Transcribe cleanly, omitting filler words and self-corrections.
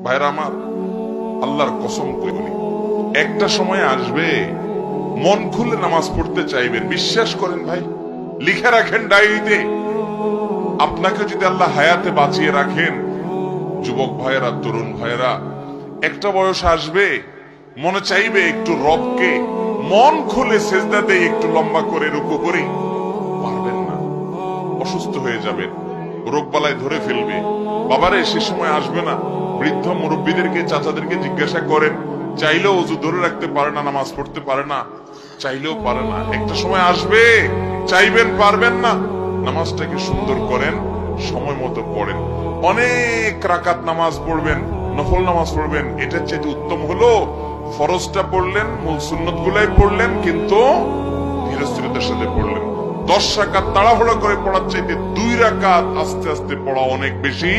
ভাইরা আমার, আল্লাহর কসম করে বলি, একটা সময় আসবে মন খুলে নামাজ পড়তে চাইবেন। বিশ্বাস করেন ভাই, লিখে রাখেন ডায়েরিতে। আপনাকে যদি আল্লাহ হায়াতে বাঁচিয়ে রাখেন, যুবক ভাইয়েরা, তরুণ ভাইয়েরা, একটা বয়স আসবে মনে চাইবে একটু রবকে মন খুলে সেজদা দিয়ে একটু লম্বা করে রুকু করি, পারবেন না, অসুস্থ হয়ে যাবেন, রোগবালায় ধরে ফেলবে। বাবারে, সে সময় আসবে না? বৃদ্ধ মুরব্বীদেরকে, চাচাদেরকে জিজ্ঞাসা করেন, চাইলেও অজু ধরে রাখতে পারে না, নামাজ পড়তে পারে না, চাইলেও পারে না। একটা সময় আসবে চাইবেন, পারবেন না। নামাজটাকে সুন্দর করেন, সময় মতো পড়েন, অনেক রাকাত নামাজ পড়বেন, নফল নামাজ পড়বেন। এটার চেয়ে উত্তম হলো ফরজটা পড়লেন, মূল সুন্নত গুলাই পড়লেন, কিন্তু ধীরস্থিরতার সাথে পড়লেন। 10 রাকাত তাড়াহুড়ো করে পড়ার চাইতে 2 রাকাত আস্তে আস্তে পড়া অনেক বেশি